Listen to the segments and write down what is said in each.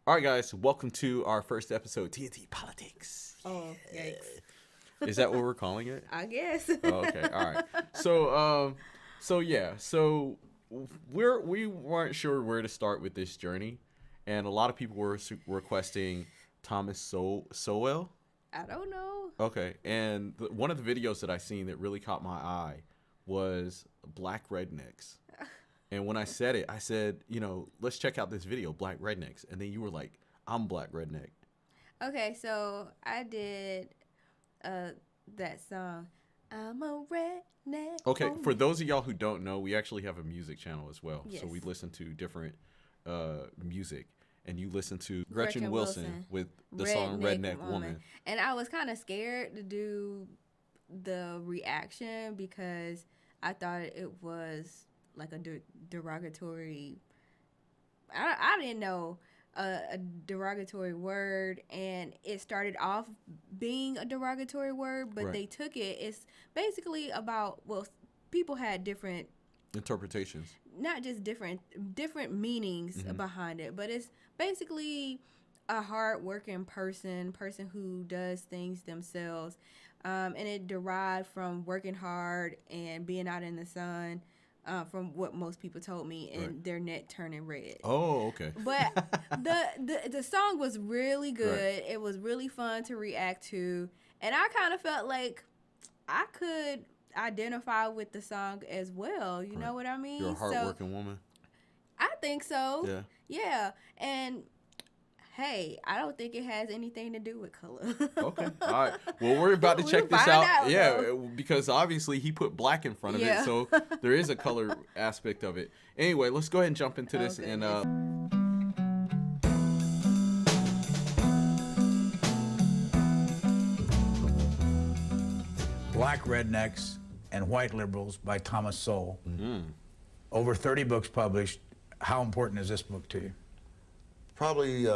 All right, guys, welcome to our first episode, TNT Politics. Oh, yikes. Is that what we're calling it? I guess. Oh, okay, all right. So we weren't sure where to start with this journey, and a lot of people were requesting Thomas Sowell. I don't know. Okay, and one of the videos that I seen that really caught my eye was Black Rednecks. And when I said it, I said, let's check out this video, Black Rednecks. And then you were like, I'm Black Redneck. Okay, so I did that song, I'm a redneck. Okay, for those of y'all who don't know, we actually have a music channel as well. Yes. So we listen to different music. And you listen to Gretchen Wilson with the song Redneck Woman. And I was kind of scared to do the reaction because I thought it was like a derogatory. I didn't know a derogatory word, and it started off being a derogatory word, but Right. they took it. It's basically about, well, people had different Interpretations. not just different meanings behind it, but it's basically a hard-working person who does things themselves, and it derived from working hard and being out in the sun, from what most people told me, and Right. their neck turning red. Oh, okay. But the song was really good. Right. It was really fun to react to, and I kind of felt like I could identify with the song as well. You know what I mean? You're a hardworking woman. I think so. Yeah. Yeah. And hey, I don't think it has anything to do with color. Okay. All right. Well, we're about to We'll check this find out. out, Yeah, though. because obviously he put black in front of Yeah. it, so there is a color aspect of it. Anyway, let's go ahead and jump into this. Okay. And Black Rednecks and White Liberals by Thomas Sowell. Over 30 books published. How important is this book to you? Probably,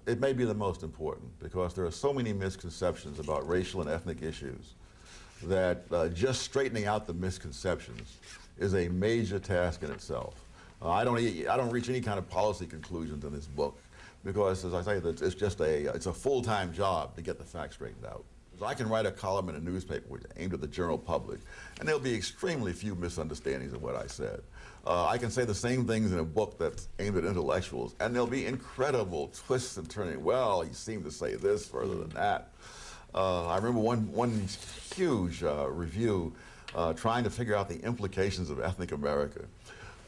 it may be the most important because there are so many misconceptions about racial and ethnic issues that just straightening out the misconceptions is a major task in itself. I don't reach any kind of policy conclusions in this book because, as I say, it's a full-time job to get the facts straightened out. I can write a column in a newspaper aimed at the general public, and there'll be extremely few misunderstandings of what I said. I can say the same things in a book that's aimed at intellectuals, and there'll be incredible twists and turning. Well, he seemed to say this further than that. I remember one huge review trying to figure out the implications of ethnic America.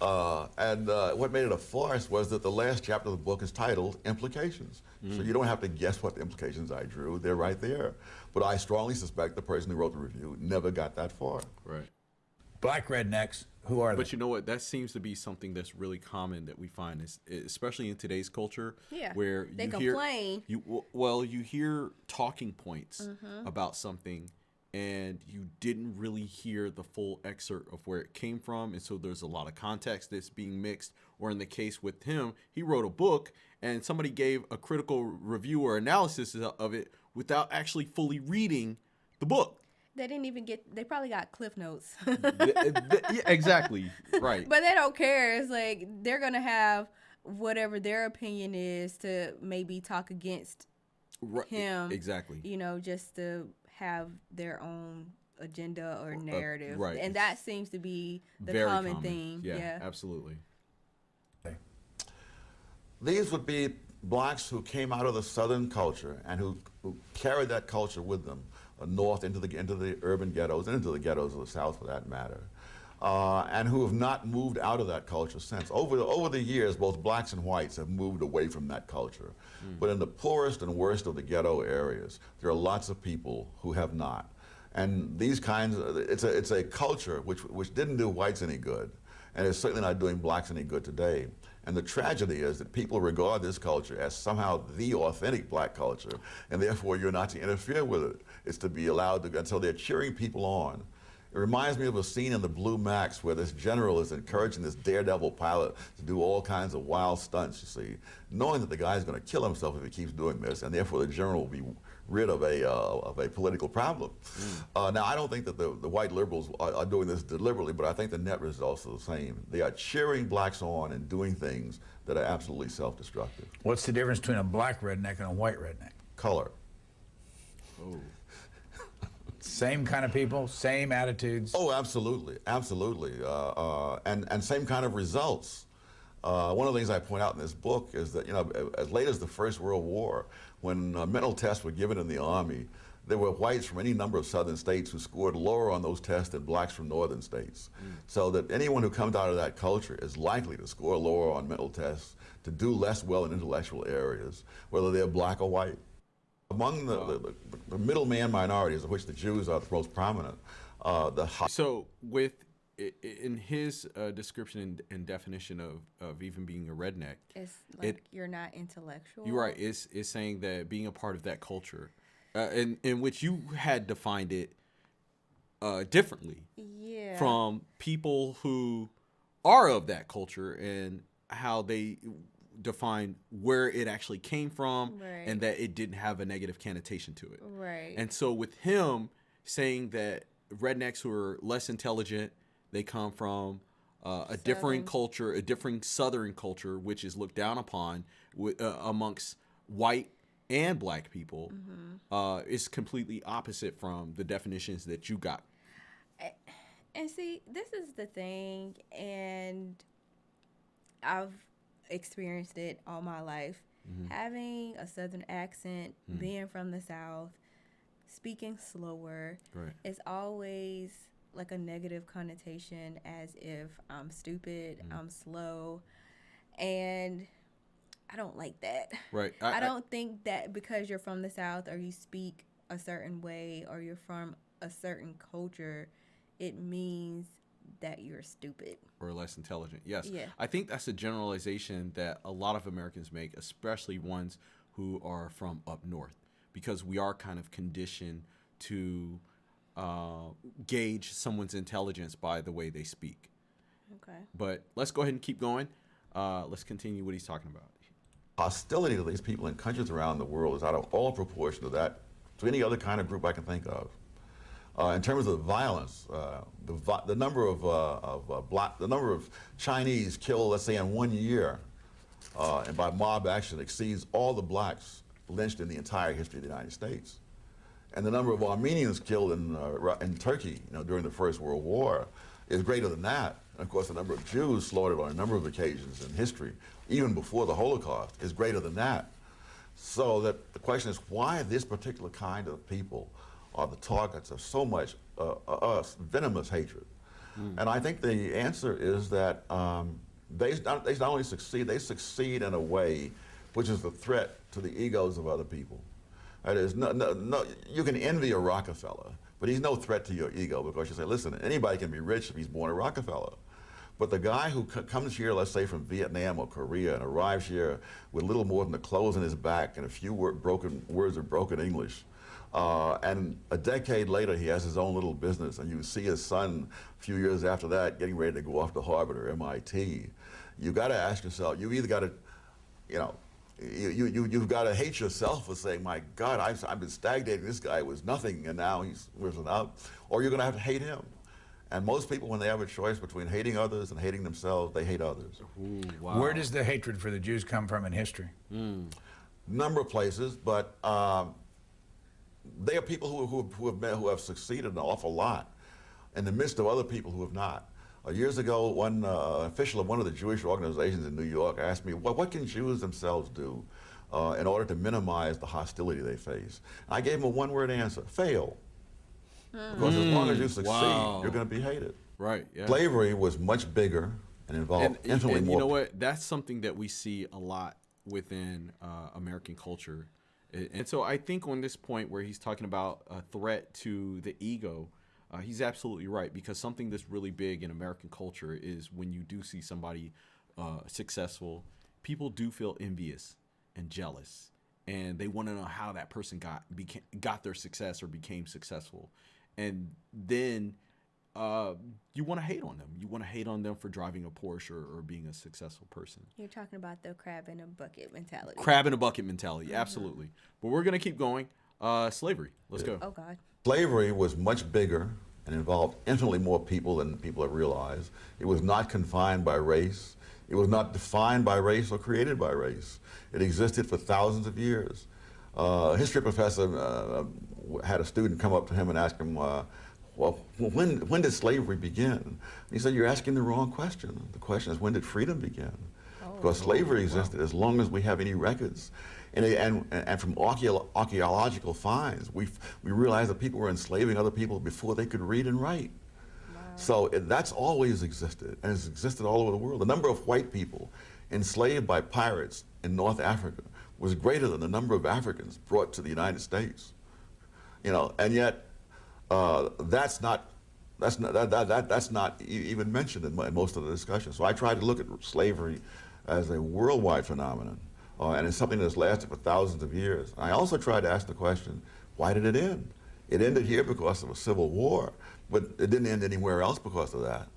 And what made it a farce was that the last chapter of the book is titled Implications. So you don't have to guess what the implications I drew. They're right there. But I strongly suspect the person who wrote the review never got that far. right. Black Rednecks, who are But they? you know what? That seems to be something that's really common that we find, especially in today's culture, Yeah. where They you complain. you hear talking points about something, and you didn't really hear the full excerpt of where it came from, and so there's a lot of context that's being mixed. Or in the case with him, he wrote a book, and somebody gave a critical review or analysis of it without actually fully reading the book. They didn't even they probably got Cliff Notes. Yeah, exactly. Right. But they don't care. It's like they're going to have whatever their opinion is to maybe talk against Right. him. Exactly. Just to have their own agenda or narrative. right. And that seems to be the Very common theme. Yeah, absolutely. These would be blacks who came out of the Southern culture and who carried that culture with them north into the urban ghettos and into the ghettos of the South for that matter, and who have not moved out of that culture since. Over the years, both blacks and whites have moved away from that culture. But in the poorest and worst of the ghetto areas, there are lots of people who have not. And these kinds, it's a culture which didn't do whites any good, and it's certainly not doing blacks any good today. And the tragedy is that people regard this culture as somehow the authentic black culture, and therefore you're not to interfere with it. It's to be allowed to, and so they're cheering people on. It reminds me of a scene in the Blue Max where this general is encouraging this daredevil pilot to do all kinds of wild stunts, you see, knowing that the guy's going to kill himself if he keeps doing this, and therefore the general will be rid of a political problem. Now, I don't think that the white liberals are doing this deliberately, but I think the net results are the same. They are cheering blacks on and doing things that are absolutely self-destructive. What's the difference between a black redneck and a white redneck? Color. Oh. Same kind of people, same attitudes. Oh, absolutely, absolutely, and same kind of results. One of the things I point out in this book is that, you know, as late as the First World War, when mental tests were given in the Army, there were whites from any number of southern states who scored lower on those tests than blacks from northern states. So that anyone who comes out of that culture is likely to score lower on mental tests, to do less well in intellectual areas, whether they're black or white. Among the middleman minorities, of which the Jews are the most prominent, So in his description and definition of even being a redneck, It's like you're not intellectual. you're right. It's saying that being a part of that culture, in which you had defined it differently Yeah. from people who are of that culture and how they define where it actually came from, Right. and that it didn't have a negative connotation to it. Right. And so with him saying that rednecks who are less intelligent, they come from a different culture, a different Southern culture, which is looked down upon amongst white and black people, is completely opposite from the definitions that you got. And see, this is the thing, and I've experienced it all my life. Having a Southern accent, being from the South, speaking slower, Right. is always like a negative connotation, as if I'm stupid, I'm slow, and I don't like that. Right. I don't think that because you're from the South or you speak a certain way or you're from a certain culture, it means that you're stupid. Or less intelligent. Yes. Yeah. I think that's a generalization that a lot of Americans make, especially ones who are from up north, because we are kind of conditioned to gauge someone's intelligence by the way they speak. Okay. But let's go ahead and keep going. Let's continue what he's talking about. hostility to these people in countries around the world is out of all proportion to that, to any other kind of group I can think of. In terms of violence, the number of Chinese killed, let's say, in 1 year, and by mob action, exceeds all the blacks lynched in the entire history of the United States. And the number of Armenians killed in Turkey, during the First World War, is greater than that. And of course, the number of Jews slaughtered on a number of occasions in history, even before the Holocaust, is greater than that. So that the question is, why this particular kind of people are the targets of so much venomous hatred? And I think the answer is that they not only succeed, they succeed in a way which is a threat to the egos of other people. That is, you can envy a Rockefeller, but he's no threat to your ego, because you say, listen, anybody can be rich if he's born a Rockefeller. But the guy who comes here, let's say from Vietnam or Korea, and arrives here with little more than the clothes on his back and a few words of broken English, and a decade later he has his own little business, and you see his son a few years after that getting ready to go off to Harvard or MIT, you got to ask yourself, you either got to, you've got to hate yourself for saying, my God, I've been stagnating, this guy was nothing, and now he's risen up, or you're going to have to hate him. And most people, when they have a choice between hating others and hating themselves, they hate others. Ooh, wow. Where does the hatred for the Jews come from in history? Number of places, but they are people who have succeeded an awful lot in the midst of other people who have not. Years ago, one official of one of the Jewish organizations in New York asked me, well, what can Jews themselves do in order to minimize the hostility they face? I gave him a one-word answer: fail. Because as long as you succeed, you're going to be hated. Right, yeah. Slavery was much bigger and involved infinitely more. You know what? That's something that we see a lot within American culture. And so I think on this point where he's talking about a threat to the ego, he's absolutely right, because something that's really big in American culture is when you do see somebody successful, people do feel envious and jealous, and they want to know how that person got their success or became successful. And then you want to hate on them. You want to hate on them for driving a Porsche or being a successful person. You're talking about the crab in a bucket mentality. Crab in a bucket mentality, absolutely. But we're going to keep going. Slavery. Let's go. Oh, God. Slavery was much bigger and involved infinitely more people than people have realized. It was not confined by race. It was not defined by race or created by race. It existed for thousands of years. A history professor had a student come up to him and ask him, well, when did slavery begin? And he said, you're asking the wrong question. The question is, when did freedom begin? Because slavery existed as long as we have any records. And from archaeological finds, we realize that people were enslaving other people before they could read and write. Wow. So that's always existed, and it's existed all over the world. The number of white people enslaved by pirates in North Africa was greater than the number of Africans brought to the United States. You know, and yet that's not even mentioned in most of the discussion. So I tried to look at slavery as a worldwide phenomenon. And it's something that's lasted for thousands of years. I also tried to ask the question, why did it end? It ended here because of a civil war, but it didn't end anywhere else because of that.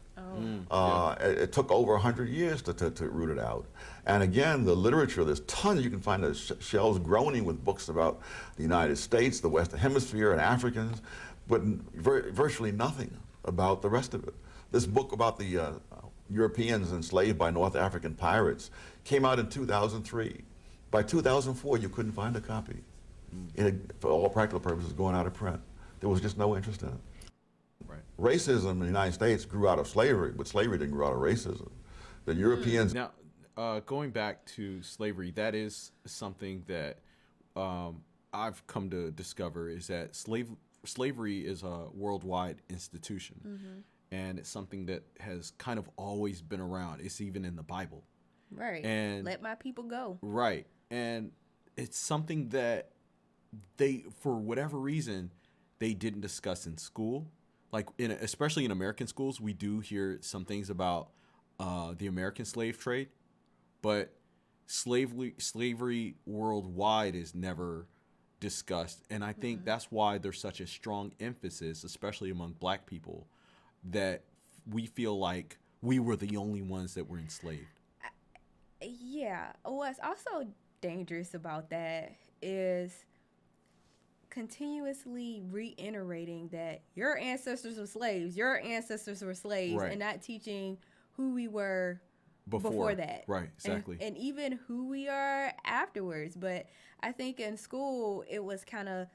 It took over 100 years to root it out. And again, the literature, there's tons. You can find the shelves groaning with books about the United States, the Western Hemisphere, and Africans, but virtually nothing about the rest of it. This book about the Europeans enslaved by North African pirates came out in 2003. By 2004, you couldn't find a copy. It had, for all practical purposes, gone out of print. There was just no interest in it. Right. Racism in the United States grew out of slavery, but slavery didn't grow out of racism. The Europeans... Now, going back to slavery, that is something that I've come to discover, is that slavery is a worldwide institution. And it's something that has kind of always been around. It's even in the Bible. Right. And let my people go. Right. And it's something that they, for whatever reason, they didn't discuss in school. Like, especially in American schools, we do hear some things about the American slave trade, but slavery worldwide is never discussed. And I think that's why there's such a strong emphasis, especially among black people, that we feel like we were the only ones that were enslaved. Yeah. What's also dangerous about that is continuously reiterating that your ancestors were slaves, right, and not teaching who we were before that. Right, exactly. And even who we are afterwards. But I think in school, it was kind of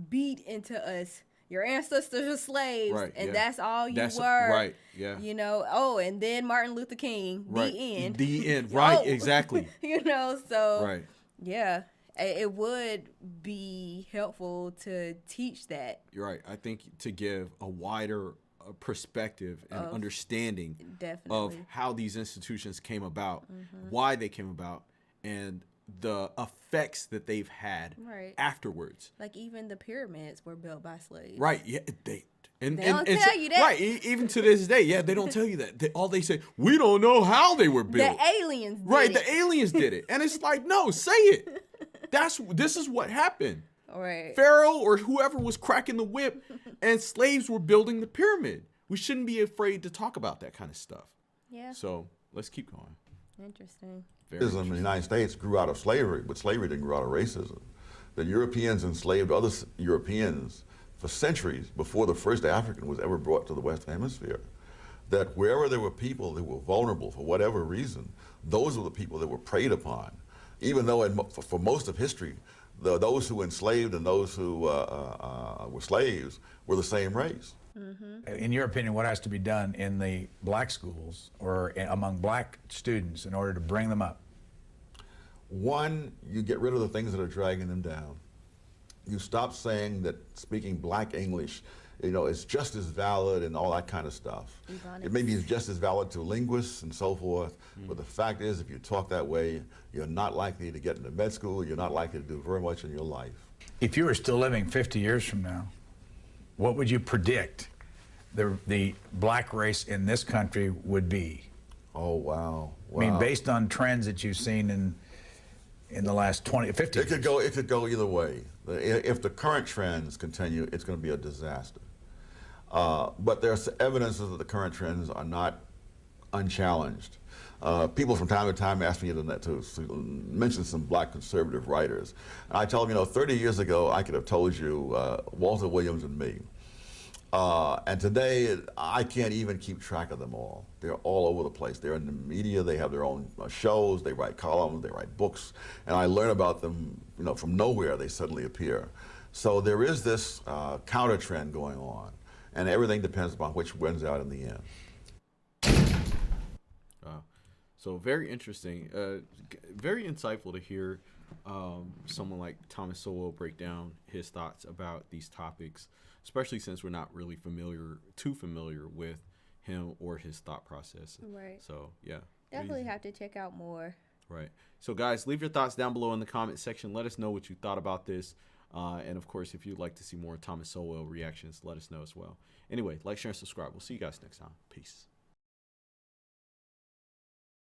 beat into us. Your ancestors were slaves, right, and yeah, that's all you were. Right, yeah. You know, oh, and then Martin Luther King, right, the end. The end, right, exactly. You know, so, right, yeah, it would be helpful to teach that. You're right. I think to give a wider perspective and understanding of how these institutions came about, why they came about, and the effects that they've had afterwards. Like even the pyramids were built by slaves. Right. Yeah. They don't tell you that. Right. Even to this day, yeah, they don't tell you that. All they say, we don't know how they were built. The aliens did right. it. The aliens did it. And it's like, no, say it. This is what happened. Right. Pharaoh or whoever was cracking the whip and slaves were building the pyramid. We shouldn't be afraid to talk about that kind of stuff. Yeah. So let's keep going. Interesting. Racism in the United States grew out of slavery, but slavery didn't grow out of racism. The Europeans enslaved other Europeans for centuries before the first African was ever brought to the Western Hemisphere. That wherever there were people that were vulnerable for whatever reason, those were the people that were preyed upon. Even though for most of history, those who enslaved and those who were slaves were the same race. In your opinion, what has to be done in the black schools or among black students in order to bring them up? One, you get rid of the things that are dragging them down. You stop saying that speaking black English, you know, is just as valid and all that kind of stuff. It maybe is just as valid to linguists and so forth, but the fact is, if you talk that way, you're not likely to get into med school, you're not likely to do very much in your life. If you were still living 50 years from now, what would you predict the black race in this country would be? Oh, wow. I mean, based on trends that you've seen in the last 20, 50 years. It could go either way. If the current trends continue, it's going to be a disaster. But there's evidences that the current trends are not unchallenged. People from time to time ask me to mention some black conservative writers. And I tell them, 30 years ago, I could have told you Walter Williams and me. And today, I can't even keep track of them all. They're all over the place. They're in the media. They have their own shows. They write columns. They write books. And I learn about them, from nowhere. They suddenly appear. So there is this counter trend going on. And everything depends upon which wins out in the end. So very interesting, very insightful to hear someone like Thomas Sowell break down his thoughts about these topics, especially since we're not really too familiar with him or his thought process. Right. So yeah, definitely have to check out more. Right. So guys, leave your thoughts down below in the comment section. Let us know what you thought about this. And of course, if you'd like to see more Thomas Sowell reactions, let us know as well. Anyway, like, share, and subscribe. We'll see you guys next time. Peace.